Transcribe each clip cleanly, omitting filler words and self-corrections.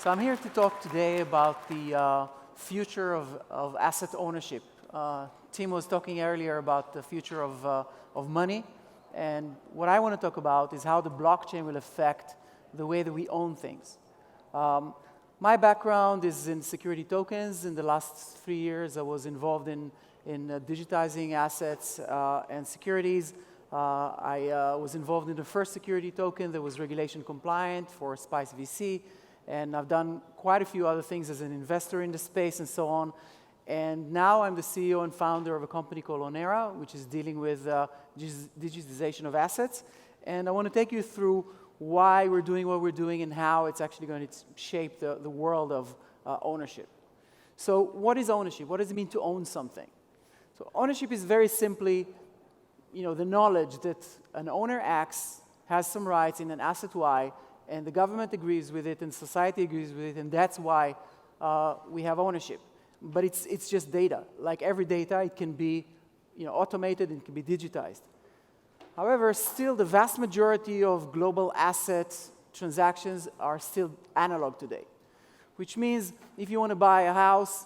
So I'm here to talk today about the future of asset ownership. Tim was talking earlier about the future of money, and what I want to talk about is how the blockchain will affect the way that we own things. My background is in security tokens. In the last 3 years, I was involved in digitizing assets and securities. I was involved in the first security token that was regulation compliant for Spice VC, and I've done quite a few other things as an investor in the space and so on. And now I'm the CEO and founder of a company called Ownera, which is dealing with digitization of assets. And I want to take you through why we're doing what we're doing and how it's actually going to shape the world of ownership. So what is ownership? What does it mean to own something? So ownership is very simply, the knowledge that an owner X has some rights in an asset Y, and the government agrees with it, and society agrees with it, and that's why we have ownership. But it's just data. Like every data, it can be automated and can be digitized. However, still the vast majority of global asset transactions are still analog today, which means if you want to buy a house,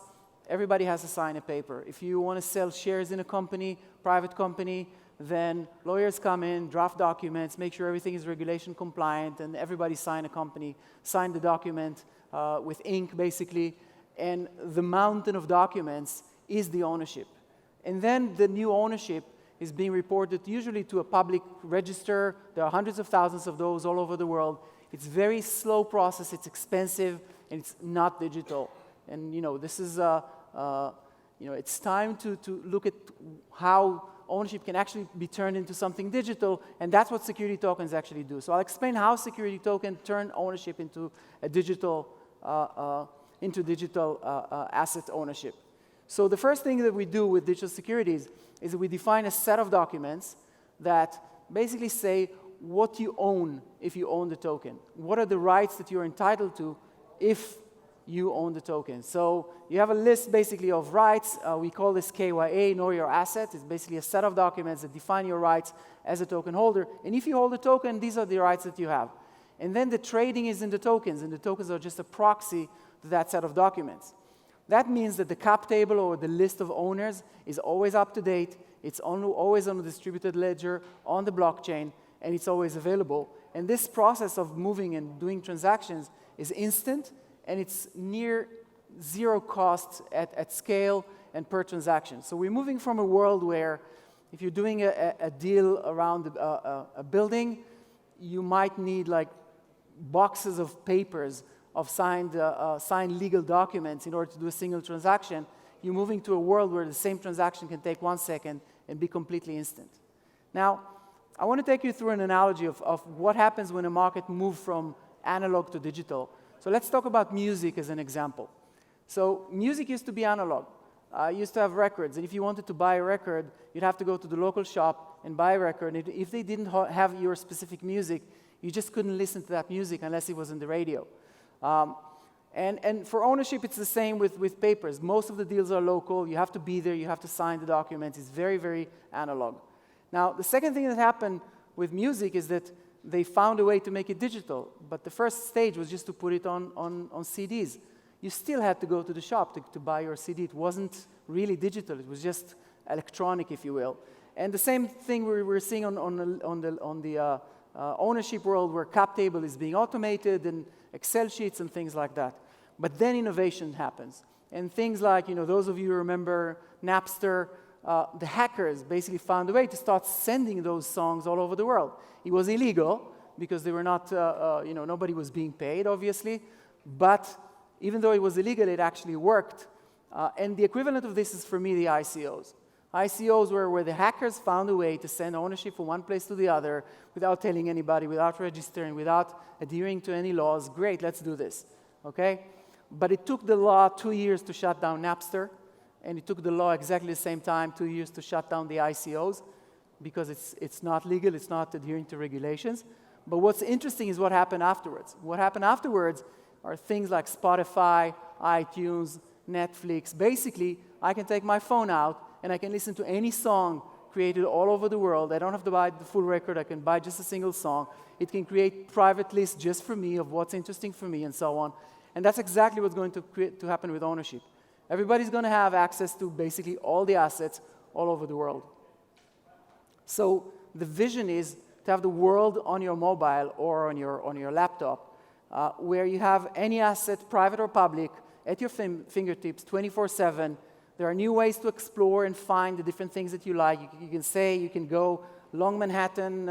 everybody has to sign a paper. If you want to sell shares in a company, private company, then lawyers come in, draft documents, make sure everything is regulation compliant, and everybody sign the document with ink, basically, and the mountain of documents is the ownership. And then the new ownership is being reported usually to a public register. There are hundreds of thousands of those all over the world. It's a very slow process, it's expensive, and it's not digital. And this is, it's time to look at how ownership can actually be turned into something digital, and that's what security tokens actually do. So I'll explain how security tokens turn ownership into a digital asset ownership. So the first thing that we do with digital securities is that we define a set of documents that basically say what you own if you own the token. What are the rights that you're entitled to if you own the token? So you have a list basically of rights. We call this KYA, Know Your Asset. It's basically a set of documents that define your rights as a token holder. And if you hold a token, these are the rights that you have. And then the trading is in the tokens, and the tokens are just a proxy to that set of documents. That means that the cap table or the list of owners is always up to date. It's always on a distributed ledger on the blockchain, and it's always available. And this process of moving and doing transactions is instant, and it's near zero cost at scale and per transaction. So we're moving from a world where if you're doing a deal around a building, you might need like boxes of papers of signed legal documents in order to do a single transaction. You're moving to a world where the same transaction can take 1 second and be completely instant. Now, I want to take you through an analogy of what happens when a market moves from analog to digital. So let's talk about music as an example. So music used to be analog. You used to have records, and if you wanted to buy a record, you'd have to go to the local shop and buy a record. And if they didn't have your specific music, you just couldn't listen to that music unless it was on the radio. And for ownership, it's the same with papers. Most of the deals are local. You have to be there. You have to sign the documents. It's very, very analog. Now, the second thing that happened with music is that they found a way to make it digital, but the first stage was just to put it on CDs. You still had to go to the shop to buy your CD. It wasn't really digital. It was just electronic, if you will. And the same thing we're seeing on the ownership world, where cap table is being automated and Excel sheets and things like that. But then innovation happens. And things like, those of you who remember Napster, the hackers basically found a way to start sending those songs all over the world. It was illegal because they were not, nobody was being paid, obviously. But even though it was illegal, it actually worked. And the equivalent of this is, for me, the ICOs. ICOs were where the hackers found a way to send ownership from one place to the other without telling anybody, without registering, without adhering to any laws. Great, let's do this, okay? But it took the law 2 years to shut down Napster, and it took the law exactly the same time, 2 years, to shut down the ICOs, because it's not legal, it's not adhering to regulations. But what's interesting is what happened afterwards. What happened afterwards are things like Spotify, iTunes, Netflix. Basically, I can take my phone out and I can listen to any song created all over the world. I don't have to buy the full record. I can buy just a single song. It can create private lists just for me of what's interesting for me and so on. And that's exactly what's going to happen with ownership. Everybody's going to have access to basically all the assets all over the world. So the vision is to have the world on your mobile or on your laptop, where you have any asset, private or public, at your fingertips 24/7. There are new ways to explore and find the different things that you like. You can go long Manhattan,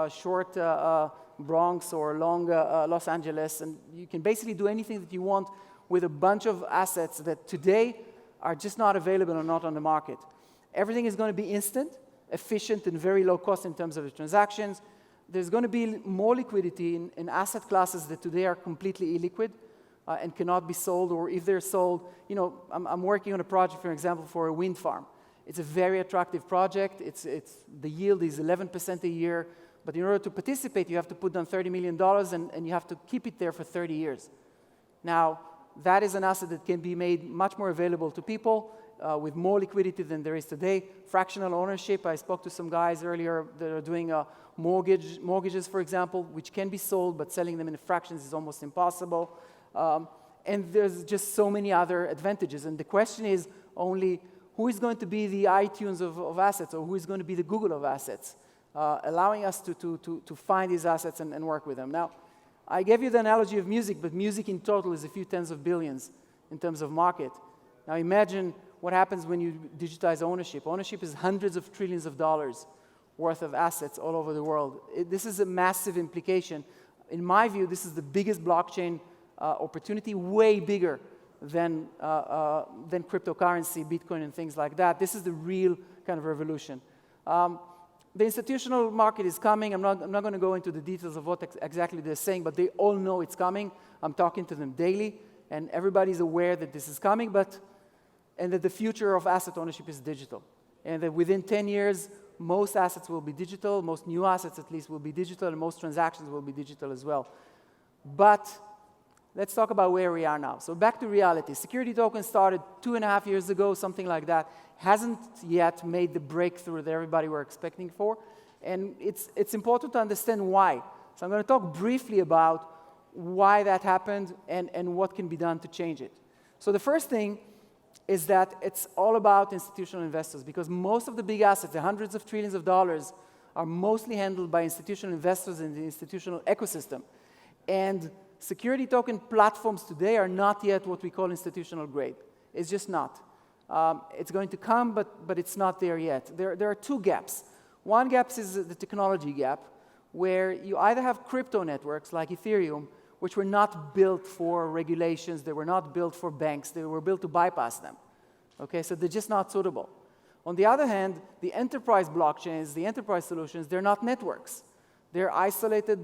short Bronx, or long Los Angeles, and you can basically do anything that you want with a bunch of assets that today are just not available or not on the market. Everything is going to be instant, efficient, and very low cost in terms of the transactions. There's going to be more liquidity in asset classes that today are completely illiquid and cannot be sold, or if they're sold, I'm working on a project, for example, for a wind farm. It's a very attractive project. The yield is 11% a year, but in order to participate, you have to put down $30 million, and you have to keep it there for 30 years. Now, that is an asset that can be made much more available to people with more liquidity than there is today. Fractional ownership, I spoke to some guys earlier that are doing mortgages, for example, which can be sold, but selling them in fractions is almost impossible. And there's just so many other advantages. And the question is only, who is going to be the iTunes of assets, or who is going to be the Google of assets, allowing us to find these assets and work with them. Now, I gave you the analogy of music, but music in total is a few tens of billions in terms of market. Now imagine what happens when you digitize ownership. Ownership is hundreds of trillions of dollars worth of assets all over the world. This is a massive implication. In my view, this is the biggest blockchain opportunity, way bigger than cryptocurrency, Bitcoin, and things like that. This is the real kind of revolution. The institutional market is coming. I'm not going to go into the details of what exactly they're saying, but they all know it's coming. I'm talking to them daily, and everybody's aware that this is coming, and that the future of asset ownership is digital. And that within 10 years, most assets will be digital, most new assets at least will be digital, and most transactions will be digital as well. But let's talk about where we are now. So back to reality. Security token started 2.5 years ago, something like that. Hasn't yet made the breakthrough that everybody were expecting for. And it's important to understand why. So I'm going to talk briefly about why that happened and what can be done to change it. So the first thing is that it's all about institutional investors, because most of the big assets, the hundreds of trillions of dollars, are mostly handled by institutional investors in the institutional ecosystem. And security token platforms today are not yet what we call institutional grade. It's just not. It's going to come, but it's not there yet. There are two gaps. One gap is the technology gap, where you either have crypto networks like Ethereum, which were not built for regulations, they were not built for banks, they were built to bypass them. Okay, so they're just not suitable. On the other hand, the enterprise blockchains, the enterprise solutions, they're not networks. They're isolated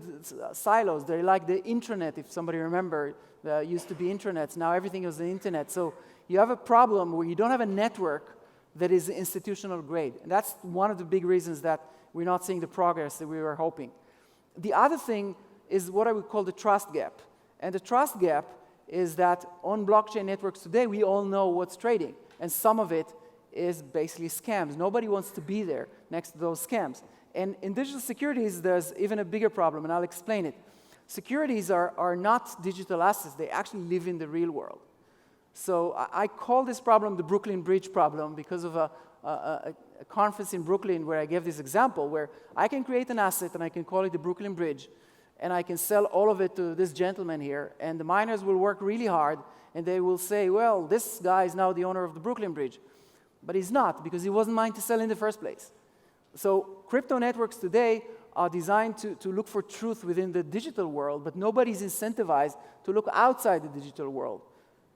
silos. They're like the intranet, if somebody remember. Used to be intranets. Now everything is the internet. So you have a problem where you don't have a network that is institutional grade. And that's one of the big reasons that we're not seeing the progress that we were hoping. The other thing is what I would call the trust gap. And the trust gap is that on blockchain networks today, we all know what's trading. And some of it is basically scams. Nobody wants to be there next to those scams. And in digital securities, there's even a bigger problem, and I'll explain it. Securities are not digital assets. They actually live in the real world. So I call this problem the Brooklyn Bridge problem because of a conference in Brooklyn where I gave this example, where I can create an asset, and I can call it the Brooklyn Bridge, and I can sell all of it to this gentleman here, and the miners will work really hard, and they will say, well, this guy is now the owner of the Brooklyn Bridge. But he's not, because he wasn't mine to sell in the first place. So crypto networks today are designed to look for truth within the digital world, but nobody's incentivized to look outside the digital world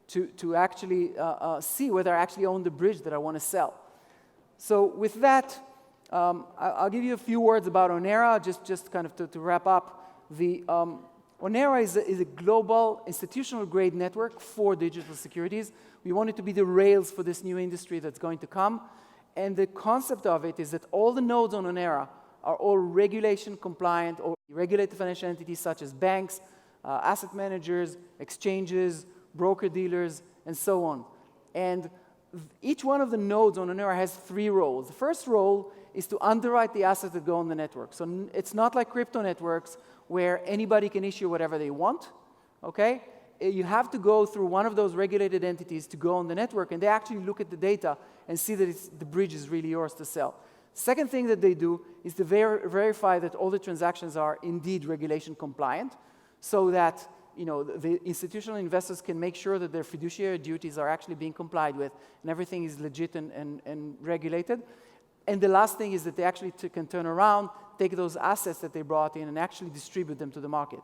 to actually see whether I actually own the bridge that I want to sell. So with that, I'll give you a few words about Ownera, just kind of to wrap up. Ownera is a global institutional-grade network for digital securities. We want it to be the rails for this new industry that's going to come. And the concept of it is that all the nodes on Ownera are all regulation compliant or regulated financial entities such as banks, asset managers, exchanges, broker-dealers, and so on. And each one of the nodes on Ownera has 3 roles. The first role is to underwrite the assets that go on the network. So it's not like crypto networks where anybody can issue whatever they want, okay? you have to go through one of those regulated entities to go on the network, and they actually look at the data and see that the bridge is really yours to sell. Second thing that they do is to verify that all the transactions are indeed regulation compliant, so that the institutional investors can make sure that their fiduciary duties are actually being complied with, and everything is legit and regulated. And the last thing is that they actually can turn around, take those assets that they brought in, and actually distribute them to the market.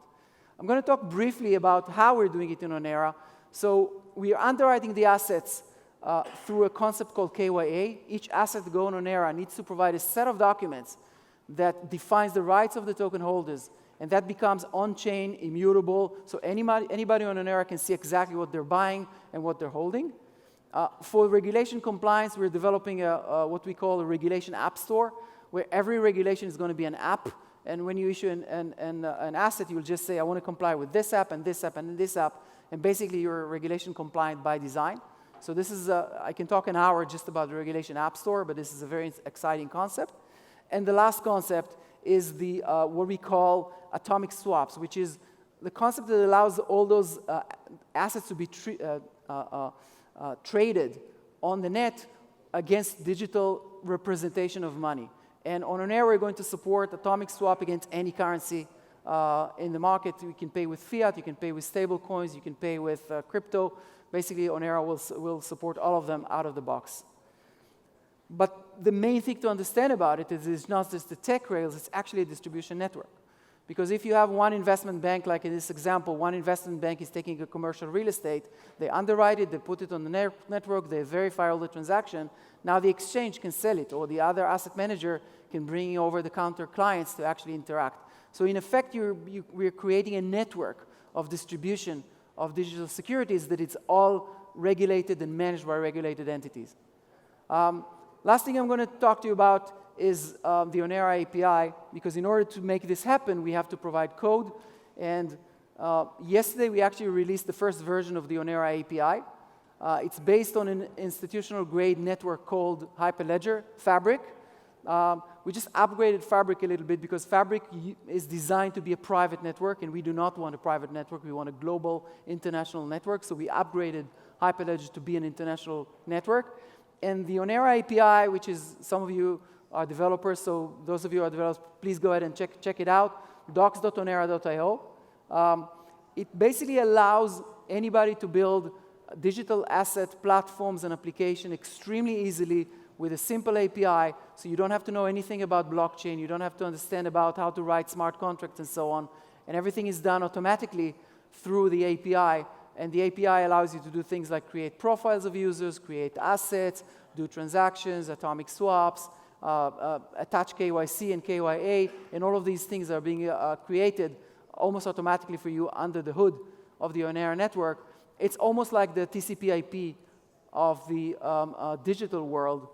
I'm going to talk briefly about how we're doing it in Ownera. So we are underwriting the assets through a concept called KYA. Each asset go on Ownera needs to provide a set of documents that defines the rights of the token holders, and that becomes on-chain, immutable, so anybody on Ownera can see exactly what they're buying and what they're holding. For regulation compliance, we're developing what we call a regulation app store, where every regulation is going to be an app, and when you issue an asset, you'll just say, I want to comply with this app and this app and this app, and basically you're regulation compliant by design. So this is, I can talk an hour just about the regulation app store, but this is a very exciting concept. And the last concept is what we call atomic swaps, which is the concept that allows all those assets to be traded on the net against digital representation of money. And on Ownera, we're going to support atomic swap against any currency in the market. You can pay with fiat, you can pay with stable coins, you can pay with crypto. Basically, Ownera will support all of them out of the box. But the main thing to understand about it is it's not just the tech rails, it's actually a distribution network. Because if you have one investment bank, like in this example, one investment bank is taking a commercial real estate, they underwrite it, they put it on the network, they verify all the transaction. Now the exchange can sell it, or the other asset manager can bring over-the-counter clients to actually interact. So in effect, we're creating a network of distribution of digital securities that it's all regulated and managed by regulated entities. Last thing I'm going to talk to you about is the Ownera API, because in order to make this happen, we have to provide code. And yesterday, we actually released the first version of the Ownera API. It's based on an institutional-grade network called Hyperledger Fabric. We just upgraded Fabric a little bit because Fabric is designed to be a private network, and we do not want a private network. We want a global, international network. So we upgraded Hyperledger to be an international network. And the Ownera API, which is some of you are developers, so those of you who are developers, please go ahead and check it out, docs.ownera.io. It basically allows anybody to build digital asset platforms and application extremely easily with a simple API, so you don't have to know anything about blockchain, you don't have to understand about how to write smart contracts and so on, and everything is done automatically through the API, and the API allows you to do things like create profiles of users, create assets, do transactions, atomic swaps, attach KYC and KYA, and all of these things are being created almost automatically for you under the hood of the Ownera network. It's almost like the TCP/IP of the digital world,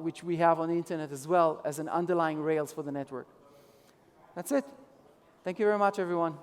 which we have on the internet as well as an underlying rails for the network. That's it. Thank you very much, everyone.